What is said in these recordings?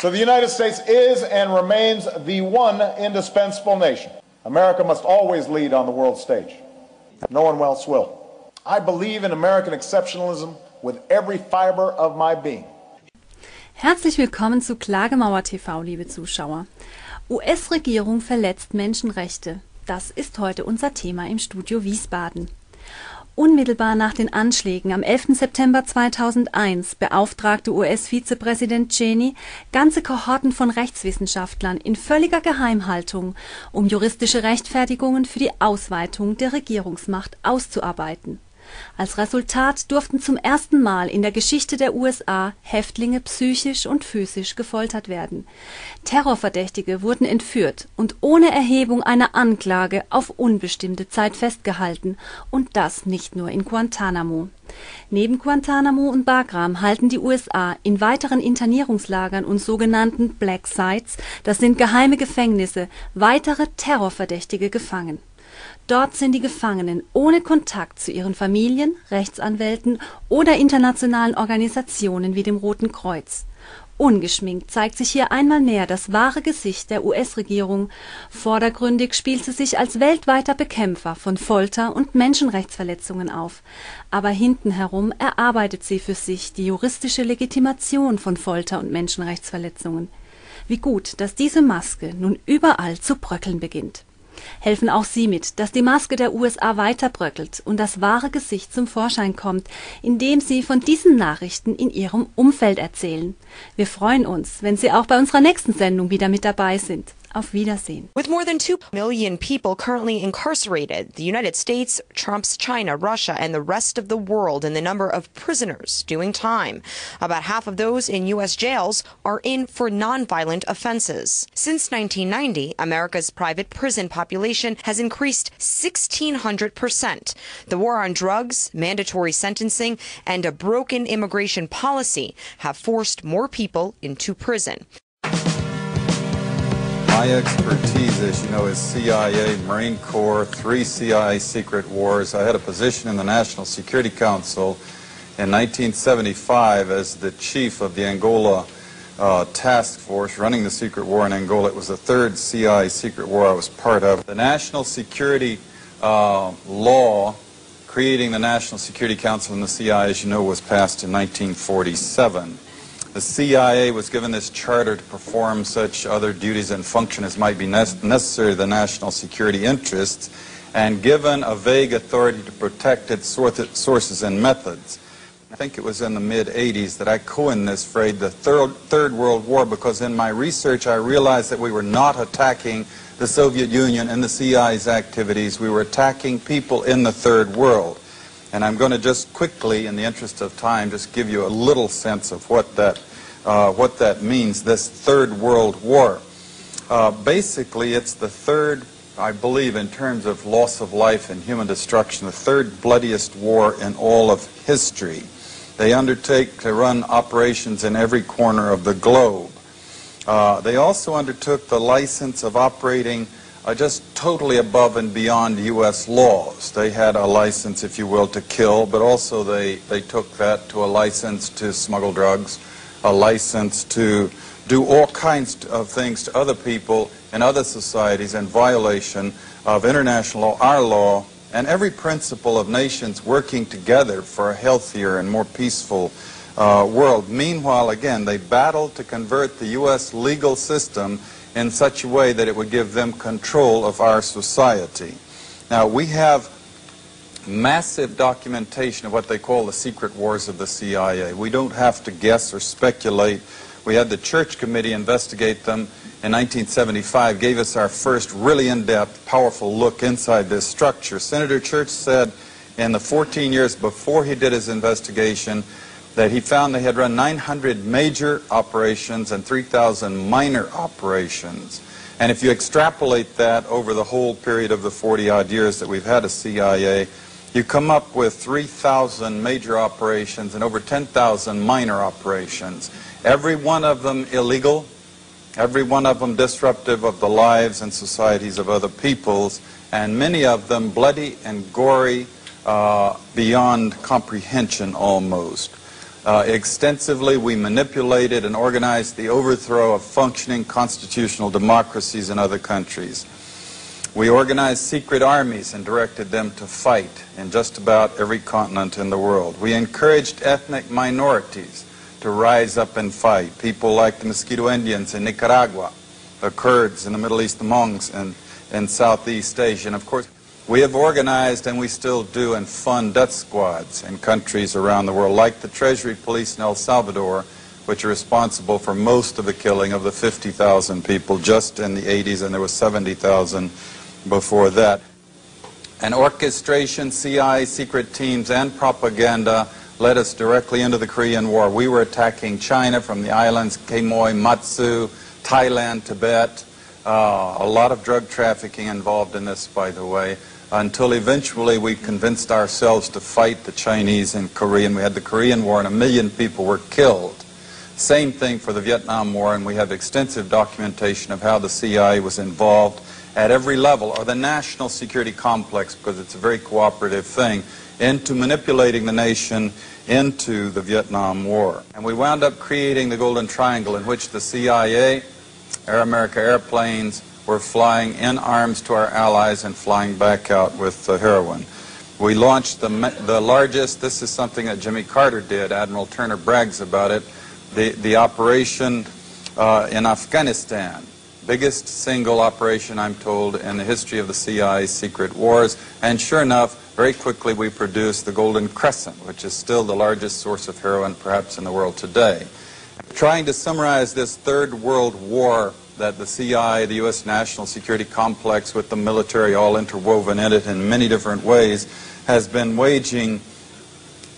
So the United States is and remains the one indispensable nation. America must always lead on the world stage. No one else will. I believe in American exceptionalism with every fiber of my being. Herzlich willkommen zu Klagemauer TV, liebe Zuschauer. US-Regierung verletzt Menschenrechte. Das ist heute unser Thema im Studio Wiesbaden. Unmittelbar nach den Anschlägen am 11. September 2001 beauftragte US-Vizepräsident Cheney ganze Kohorten von Rechtswissenschaftlern in völliger Geheimhaltung, um juristische Rechtfertigungen für die Ausweitung der Regierungsmacht auszuarbeiten. Als Resultat durften zum ersten Mal in der Geschichte der USA Häftlinge psychisch und physisch gefoltert werden. Terrorverdächtige wurden entführt und ohne Erhebung einer Anklage auf unbestimmte Zeit festgehalten, und das nicht nur in Guantanamo. Neben Guantanamo und Bagram halten die USA in weiteren Internierungslagern und sogenannten Black Sites, das sind geheime Gefängnisse, weitere Terrorverdächtige gefangen. Dort sind die Gefangenen ohne Kontakt zu ihren Familien, Rechtsanwälten oder internationalen Organisationen wie dem Roten Kreuz. Ungeschminkt zeigt sich hier einmal mehr das wahre Gesicht der US-Regierung. Vordergründig spielt sie sich als weltweiter Bekämpfer von Folter und Menschenrechtsverletzungen auf. Aber hinten herum erarbeitet sie für sich die juristische Legitimation von Folter und Menschenrechtsverletzungen. Wie gut, dass diese Maske nun überall zu bröckeln beginnt. Helfen auch Sie mit, dass die Maske der USA weiter bröckelt und das wahre Gesicht zum Vorschein kommt, indem Sie von diesen Nachrichten in Ihrem Umfeld erzählen. Wir freuen uns, wenn Sie auch bei unserer nächsten Sendung wieder mit dabei sind. Auf Wiedersehen. With more than 2 million people currently incarcerated, the United States trumps China, Russia, and the rest of the world in the number of prisoners doing time. About half of those in U.S. jails are in for nonviolent offenses. Since 1990, America's private prison population has increased 1,600%. The war on drugs, mandatory sentencing, and a broken immigration policy have forced more people into prison. My expertise, as you know, is CIA, Marine Corps, 3 CIA secret wars. I had a position in the National Security Council in 1975 as the chief of the Angola task force running the secret war in Angola. It was the 3rd CIA secret war I was part of. The National Security law creating the National Security Council and the CIA, as you know, was passed in 1947. The CIA was given this charter to perform such other duties and function as might be necessary to the national security interests, and given a vague authority to protect its sources and methods. I think it was in the mid-'80s that I coined this phrase, the Third World War, because in my research I realized that we were not attacking the Soviet Union and the CIA's activities. We were attacking people in the Third World. And I'm going to just quickly, in the interest of time, just give you a little sense of what that means, this Third World War. Basically, it's the third, I believe, in terms of loss of life and human destruction, the third bloodiest war in all of history. They undertake to run operations in every corner of the globe. They also undertook the license of operating just totally above and beyond U.S. laws. They had a license, if you will, to kill, but also they took that to a license to smuggle drugs, a license to do all kinds of things to other people in other societies in violation of international law, our law, and every principle of nations working together for a healthier and more peaceful world. Meanwhile, again, they battled to convert the U.S. legal system in such a way that it would give them control of our society. Now, we have massive documentation of what they call the secret wars of the CIA. We don't have to guess or speculate. We had the Church Committee investigate them in 1975, gave us our first really in-depth, powerful look inside this structure. Senator Church said in the 14 years before he did his investigation that he found they had run 900 major operations and 3,000 minor operations. And if you extrapolate that over the whole period of the 40-odd years that we've had a CIA, you come up with 3,000 major operations and over 10,000 minor operations. Every one of them illegal, every one of them disruptive of the lives and societies of other peoples, and many of them bloody and gory beyond comprehension almost. Extensively, we manipulated and organized the overthrow of functioning constitutional democracies in other countries. We organized secret armies and directed them to fight in just about every continent in the world. We encouraged ethnic minorities to rise up and fight. People like the Mosquito Indians in Nicaragua, the Kurds in the Middle East, the Monks in Southeast Asia. And of course, we have organized, and we still do, and fund death squads in countries around the world, like the Treasury Police in El Salvador, which are responsible for most of the killing of the 50,000 people just in the 80s, and there was 70,000 before that. And orchestration, CIA, secret teams, and propaganda led us directly into the Korean War. We were attacking China from the islands Quemoy, Matsu, Thailand, Tibet. A lot of drug trafficking involved in this, by the way, until eventually we convinced ourselves to fight the Chinese in Korea, and we had the Korean War, and 1 million people were killed. Same thing for the Vietnam War, and we have extensive documentation of how the CIA was involved at every level, or the national security complex, because it's a very cooperative thing, into manipulating the nation into the Vietnam War. And we wound up creating the Golden Triangle, in which the CIA, Air America airplanes were flying in arms to our allies and flying back out with heroin. We launched the largest, this is something that Jimmy Carter did, Admiral Turner brags about it, the operation in Afghanistan. Biggest single operation, I'm told, in the history of the CIA's secret wars. And sure enough, very quickly we produced the Golden Crescent, which is still the largest source of heroin perhaps in the world today. Trying to summarize this Third World War that the CIA, the U.S. national security complex with the military all interwoven in it in many different ways, has been waging.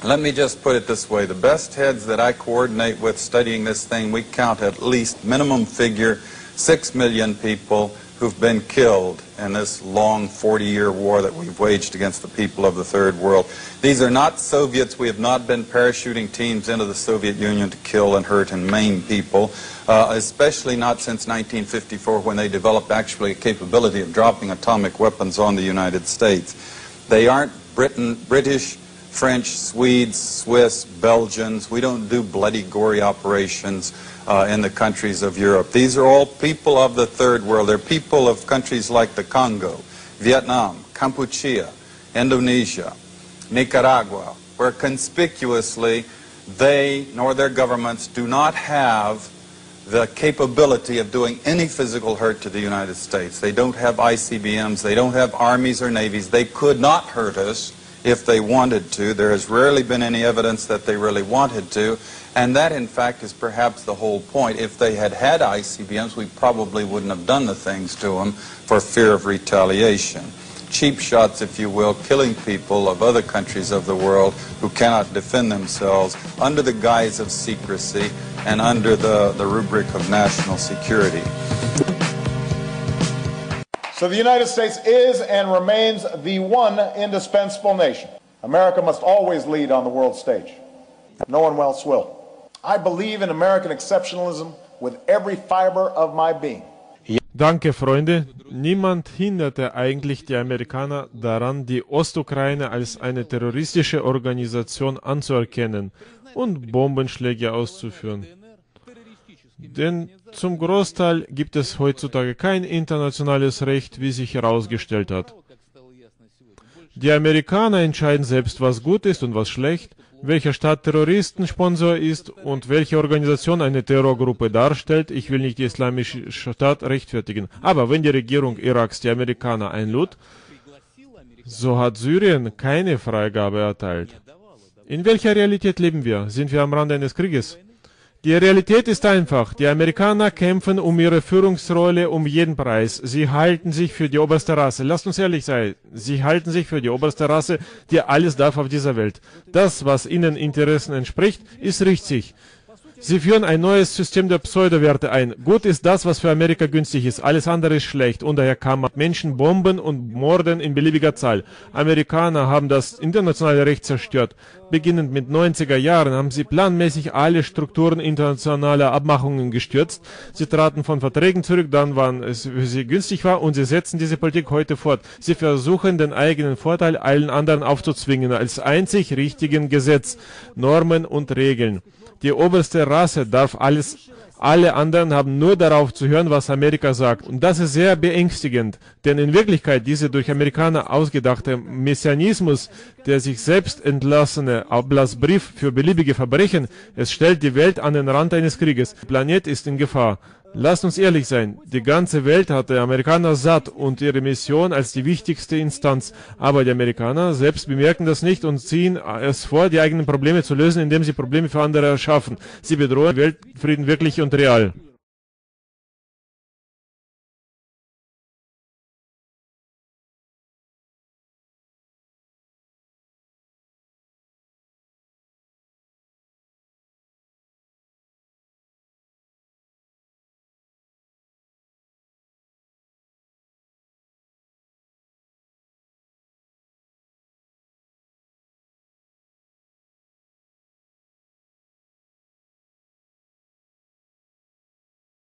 Let me just put it this way. The best heads that I coordinate with studying this thing, we count at least, minimum figure, 6 million people who've been killed in this long 40-year war that we've waged against the people of the Third World. These are not Soviets. We have not been parachuting teams into the Soviet Union to kill and hurt and maim people, especially not since 1954, when they developed actually a capability of dropping atomic weapons on the United States. They aren't British, French, Swedes, Swiss, Belgians. We don't do bloody, gory operations in the countries of Europe. These are all people of the Third World. They're people of countries like the Congo, Vietnam, Kampuchea, Indonesia, Nicaragua, where conspicuously they nor their governments do not have the capability of doing any physical hurt to the United States. They don't have ICBMs. They don't have armies or navies. They could not hurt us if they wanted to. There has rarely been any evidence that they really wanted to, and that in fact is perhaps the whole point. If they had had ICBMs, we probably wouldn't have done the things to them for fear of retaliation. Cheap shots, if you will, killing people of other countries of the world who cannot defend themselves under the guise of secrecy and under the rubric of national security. So the United States is and remains the one indispensable nation. America must always lead on the world stage. No one else will. I believe in American exceptionalism with every fiber of my being. Danke, Freunde. Niemand hinderte eigentlich die Amerikaner daran, die Ostukraine als eine terroristische Organisation anzuerkennen und Bombenschläge auszuführen. Denn zum Großteil gibt es heutzutage kein internationales Recht, wie sich herausgestellt hat. Die Amerikaner entscheiden selbst, was gut ist und was schlecht, welcher Staat Terroristensponsor ist und welche Organisation eine Terrorgruppe darstellt. Ich will nicht die Islamische Staat rechtfertigen. Aber wenn die Regierung Iraks die Amerikaner einlud, so hat Syrien keine Freigabe erteilt. In welcher Realität leben wir? Sind wir am Rande eines Krieges? Die Realität ist einfach. Die Amerikaner kämpfen um ihre Führungsrolle um jeden Preis. Sie halten sich für die oberste Rasse. Lasst uns ehrlich sein. Sie halten sich für die oberste Rasse, die alles darf auf dieser Welt. Das, was ihnen Interessen entspricht, ist richtig. Sie führen ein neues System der Pseudowerte ein. Gut ist das, was für Amerika günstig ist. Alles andere ist schlecht. Und daher kann man Menschen bomben und morden in beliebiger Zahl. Amerikaner haben das internationale Recht zerstört. Beginnend mit 90er Jahren haben sie planmäßig alle Strukturen internationaler Abmachungen gestürzt. Sie traten von Verträgen zurück, dann wann es für sie günstig war, und sie setzen diese Politik heute fort. Sie versuchen, den eigenen Vorteil allen anderen aufzuzwingen, als einzig richtigen Gesetz, Normen und Regeln. Die oberste Rasse darf alles, alle anderen haben nur darauf zu hören, was Amerika sagt. Und das ist sehr beängstigend, denn in Wirklichkeit diese durch Amerikaner ausgedachte Messianismus, der sich selbst entlassene Ablassbrief für beliebige Verbrechen, es stellt die Welt an den Rand eines Krieges. Der Planet ist in Gefahr. Lasst uns ehrlich sein, die ganze Welt hat die Amerikaner satt und ihre Mission als die wichtigste Instanz. Aber die Amerikaner selbst bemerken das nicht und ziehen es vor, die eigenen Probleme zu lösen, indem sie Probleme für andere erschaffen. Sie bedrohen Weltfrieden wirklich und real.